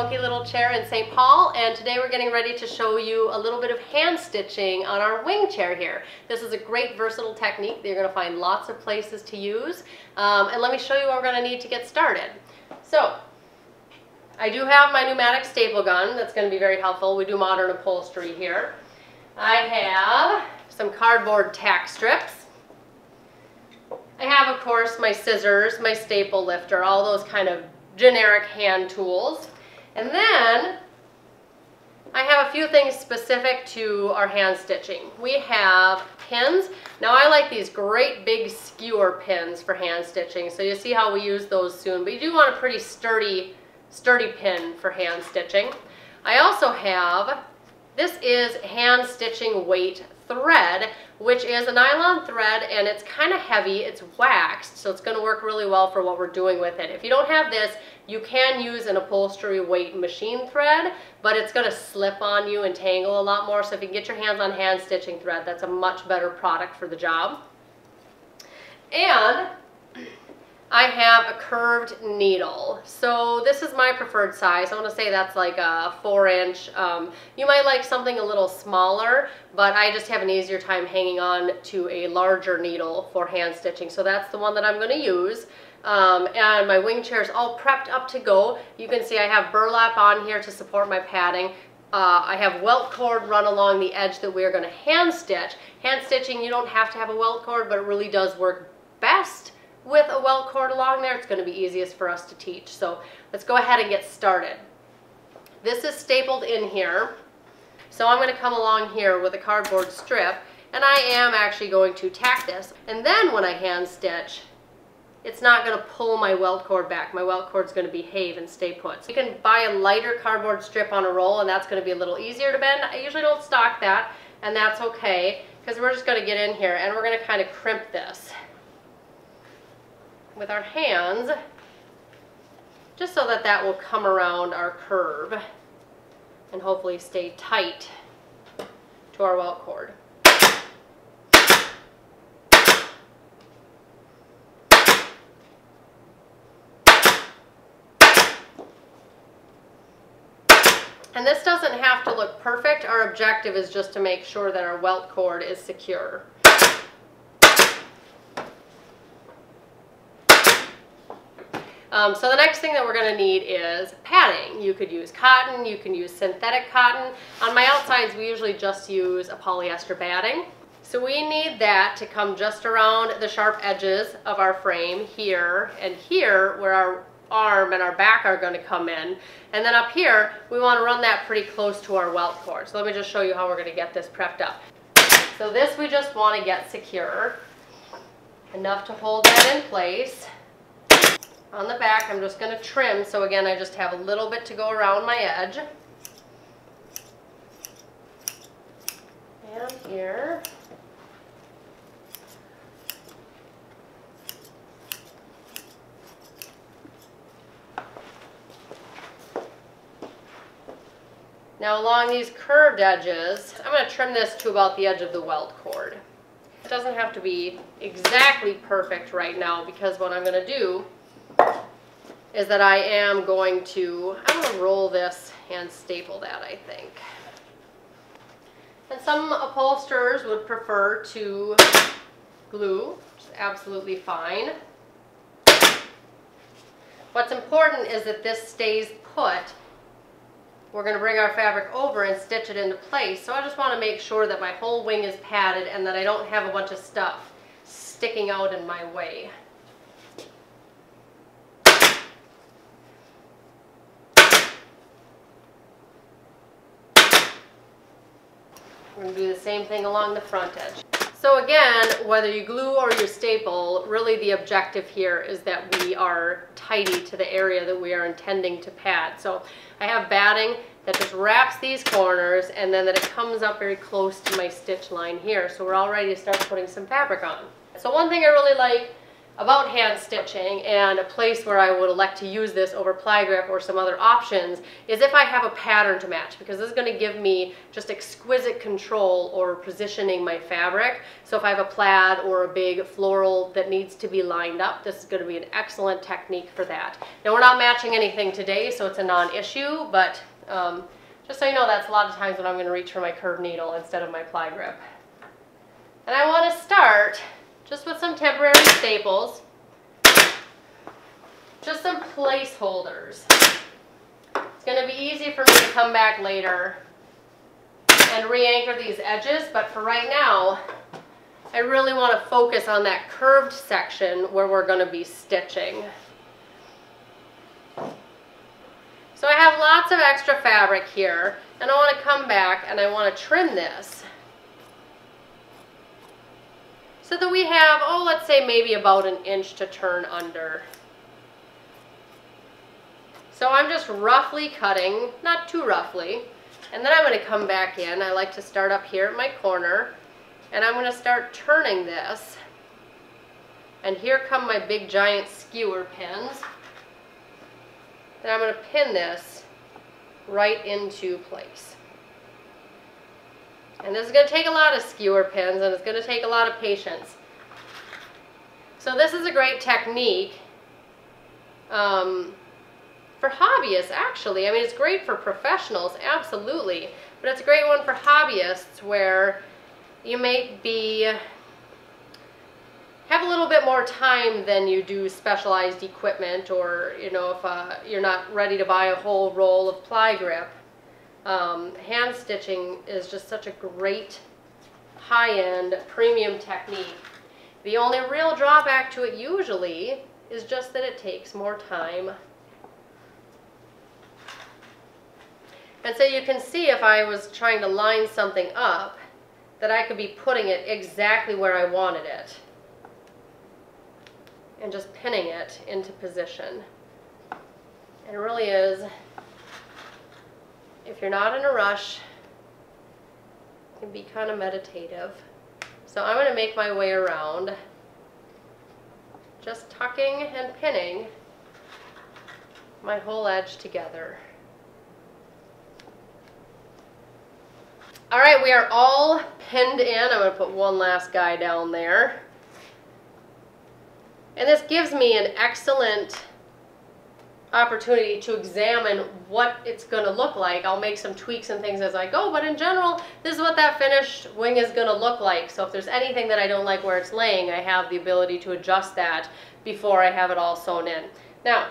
funky little chair in St. Paul, and today we're getting ready to show you a little bit of hand stitching on our wing chair here. This is a great versatile technique that you're going to find lots of places to use, and let me show you what we're going to need to get started. So, I do have my pneumatic staple gun. That's going to be very helpful. We do modern upholstery here. I have some cardboard tack strips. I have, of course, my scissors, my staple lifter, all those kind of generic hand tools. And then I have a few things specific to our hand stitching. We have pins. Now I like these great big skewer pins for hand stitching, so you'll see how we use those soon. But you do want a pretty sturdy pin for hand stitching. I also have, this is hand stitching weight thread, which is a nylon thread, and it's kind of heavy. It's waxed, so it's going to work really well for what we're doing with it. If you don't have this, you can use an upholstery weight machine thread, but it's going to slip on you and tangle a lot more. So if you can get your hands on hand stitching thread, that's a much better product for the job. And I have a curved needle. So this is my preferred size. I want to say that's like a 4-inch. You might like something a little smaller, but I just have an easier time hanging on to a larger needle for hand stitching. So that's the one that I'm going to use. And my wing chair is all prepped up to go. You can see I have burlap on here to support my padding. I have welt cord run along the edge that we're going to hand stitch. Hand stitching, you don't have to have a welt cord, but it really does work best with a welt cord along there. It's going to be easiest for us to teach. So let's go ahead and get started. This is stapled in here. So I'm going to come along here with a cardboard strip, and I am actually going to tack this. And then when I hand stitch, it's not going to pull my welt cord back. My welt cord is going to behave and stay put. So you can buy a lighter cardboard strip on a roll, and that's going to be a little easier to bend. I usually don't stock that, and that's okay, because we're just going to get in here and we're going to kind of crimp this with our hands, just so that that will come around our curve and hopefully stay tight to our welt cord. And this doesn't have to look perfect. Our objective is just to make sure that our welt cord is secure. So the next thing that we're going to need is padding. You could use cotton, you can use synthetic cotton. On my outsides, we usually just use a polyester batting. So we need that to come just around the sharp edges of our frame here and here, where our arm and our back are going to come in. And then up here, we want to run that pretty close to our welt cord. So let me just show you how we're going to get this prepped up. So this we just want to get secure, enough to hold that in place. On the back, I'm just going to trim, so again, I just have a little bit to go around my edge. And here. Now along these curved edges, I'm going to trim this to about the edge of the welt cord. It doesn't have to be exactly perfect right now, because what I'm going to do is that I'm going to roll this and staple that, I think. And some upholsterers would prefer to glue, which is absolutely fine. What's important is that this stays put. We're going to bring our fabric over and stitch it into place. So I just want to make sure that my whole wing is padded and that I don't have a bunch of stuff sticking out in my way. We're going to do the same thing along the front edge. So again, whether you glue or you staple, really the objective here is that we are tidy to the area that we are intending to pad. So I have batting that just wraps these corners, and then that it comes up very close to my stitch line here. So we're all ready to start putting some fabric on. So one thing I really like about hand stitching, and a place where I would elect to use this over ply grip or some other options, is if I have a pattern to match, because this is going to give me just exquisite control over positioning my fabric. So if I have a plaid or a big floral that needs to be lined up, this is going to be an excellent technique for that. Now, we're not matching anything today, so it's a non-issue, but just so you know, that's a lot of times when I'm going to reach for my curved needle instead of my ply grip. And I want to start just with some temporary staples, just some placeholders. It's going to be easy for me to come back later and re-anchor these edges, but for right now, I really want to focus on that curved section where we're going to be stitching. So I have lots of extra fabric here, and I want to come back and I want to trim this, so that we have, oh, let's say maybe about 1 inch to turn under. So I'm just roughly cutting, not too roughly, and then I'm going to come back in. I like to start up here at my corner, and I'm going to start turning this. And here come my big giant skewer pins. Then I'm going to pin this right into place. And this is going to take a lot of skewer pins, and it's going to take a lot of patience. So this is a great technique for hobbyists, actually. I mean, it's great for professionals, absolutely. But it's a great one for hobbyists where you may have a little bit more time than you do specialized equipment, or, you know, if you're not ready to buy a whole roll of ply grip. Hand stitching is just such a great high-end premium technique. The only real drawback to it usually is just that it takes more time. And so you can see, if I was trying to line something up, that I could be putting it exactly where I wanted it and just pinning it into position. And it really is, if you're not in a rush, it can be kind of meditative. So I'm going to make my way around, just tucking and pinning my whole edge together. All right, we are all pinned in. I'm going to put one last guy down there. And this gives me an excellent opportunity to examine what it's going to look like. I'll make some tweaks and things as I go, but in general, this is what that finished wing is going to look like. So if there's anything that I don't like where it's laying, I have the ability to adjust that before I have it all sewn in. Now,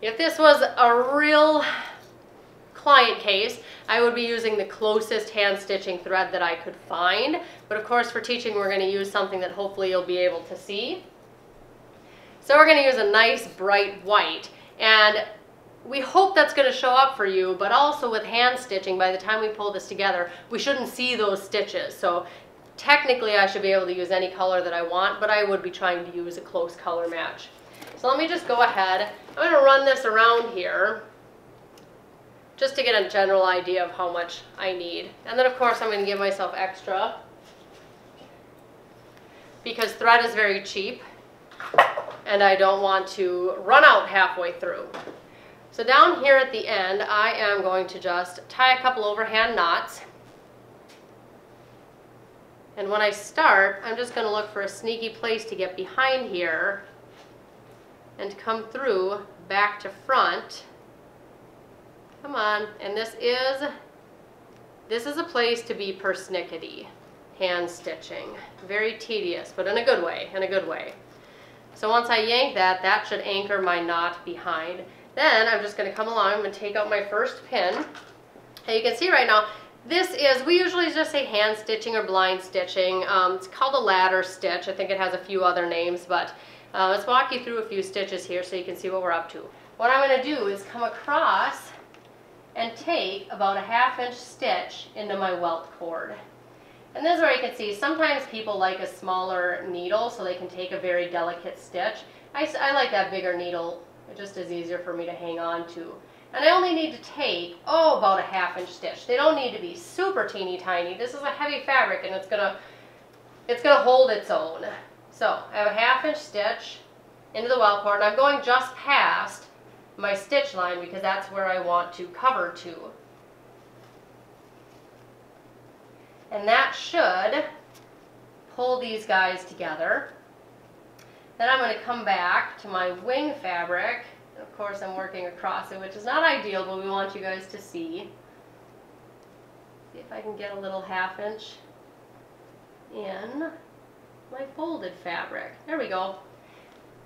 if this was a real client case, I would be using the closest hand stitching thread that I could find. But of course, for teaching, we're going to use something that hopefully you'll be able to see. So we're going to use a nice bright white, and we hope that's going to show up for you, but also with hand stitching, by the time we pull this together, we shouldn't see those stitches. So technically I should be able to use any color that I want, but I would be trying to use a close color match. So let me just go ahead. I'm going to run this around here just to get a general idea of how much I need. And then of course I'm going to give myself extra because thread is very cheap and I don't want to run out halfway through. So down here at the end, I am going to just tie a couple overhand knots. And when I start, I'm just going to look for a sneaky place to get behind here and come through back to front. Come on, and this is a place to be persnickety, hand stitching. Very tedious, but in a good way, So once I yank that, that should anchor my knot behind. Then I'm just going to come along, I'm going to take out my first pin. And you can see right now, we usually just say hand stitching or blind stitching. It's called a ladder stitch. I think it has a few other names, but let's walk you through a few stitches here so you can see what we're up to. What I'm going to do is come across and take about a 1/2 inch stitch into my welt cord. And this is where you can see sometimes people like a smaller needle so they can take a very delicate stitch. I like that bigger needle. It just is easier for me to hang on to. And I only need to take, about a 1/2 inch stitch. They don't need to be super teeny tiny. This is a heavy fabric and it's gonna hold its own. So I have a 1/2 inch stitch into the welt cord, and I'm going just past my stitch line because that's where I want to cover to. And that should pull these guys together. Then I'm going to come back to my wing fabric. Of course, I'm working across it, which is not ideal, but we want you guys to see. See if I can get a little 1/2 inch in my folded fabric. There we go.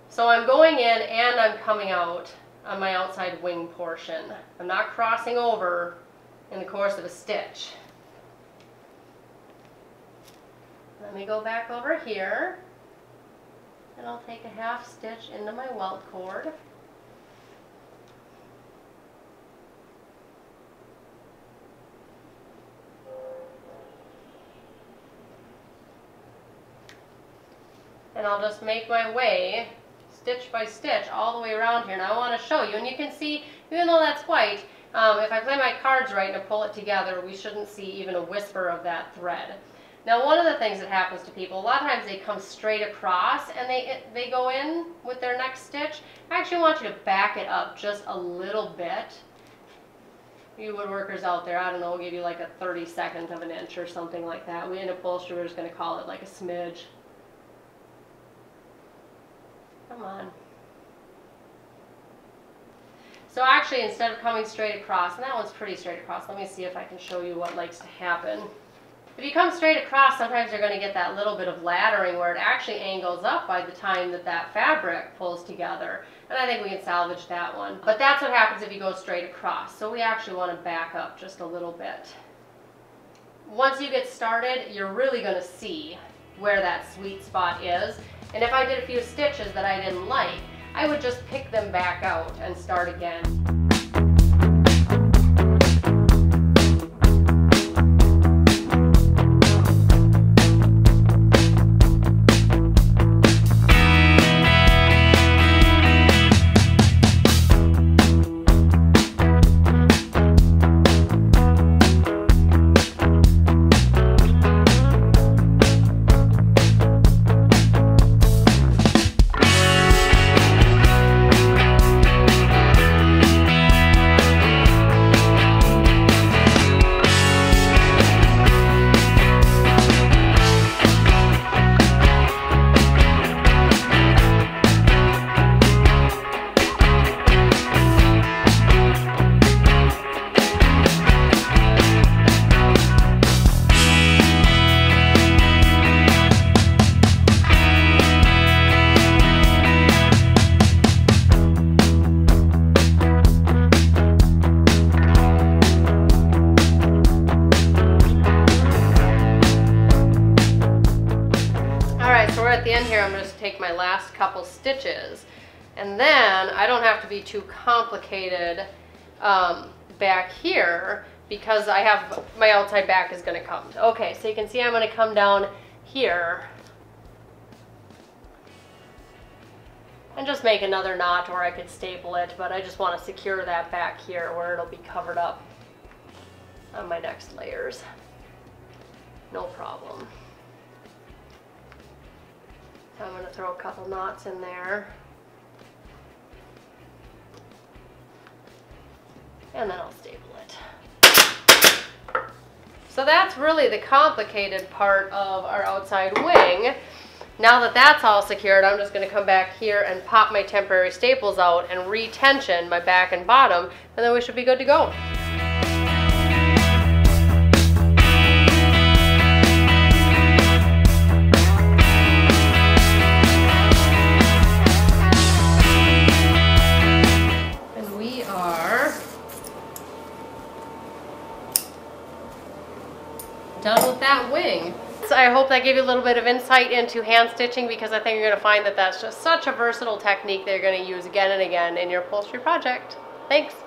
So I'm going in and I'm coming out on my outside wing portion. I'm not crossing over in the course of a stitch. Let me go back over here, and I'll take a 1/2 stitch into my welt cord. And I'll just make my way stitch by stitch all the way around here. Now I want to show you, and you can see, even though that's white, if I play my cards right and I pull it together, we shouldn't see even a whisper of that thread. Now, one of the things that happens to people, a lot of times they come straight across and they go in with their next stitch. I actually want you to back it up just a little bit. You woodworkers out there, I don't know, we'll give you like a 32nd of an inch or something like that. We in upholstery, we're just going to call it like a smidge. Come on. So actually, instead of coming straight across, and that one's pretty straight across, let me see if I can show you what likes to happen. If you come straight across, sometimes you're going to get that little bit of laddering where it actually angles up by the time that that fabric pulls together. And I think we can salvage that one. But that's what happens if you go straight across. So we actually want to back up just a little bit. Once you get started, you're really going to see where that sweet spot is. And if I did a few stitches that I didn't like, I would just pick them back out and start again. At the end here, I'm going to take my last couple stitches, and then I don't have to be too complicated back here because I have my outside back is going to come. Okay, so you can see I'm going to come down here and just make another knot, or I could staple it, but I just want to secure that back here where it'll be covered up on my next layers. No problem. So I'm going to throw a couple knots in there. And then I'll staple it. So that's really the complicated part of our outside wing. Now that that's all secured, I'm just going to come back here and pop my temporary staples out and re-tension my back and bottom, and then we should be good to go. Done with that wing. So I hope that gave you a little bit of insight into hand stitching, because I think you're going to find that that's just such a versatile technique that you're going to use again and again in your upholstery project. Thanks.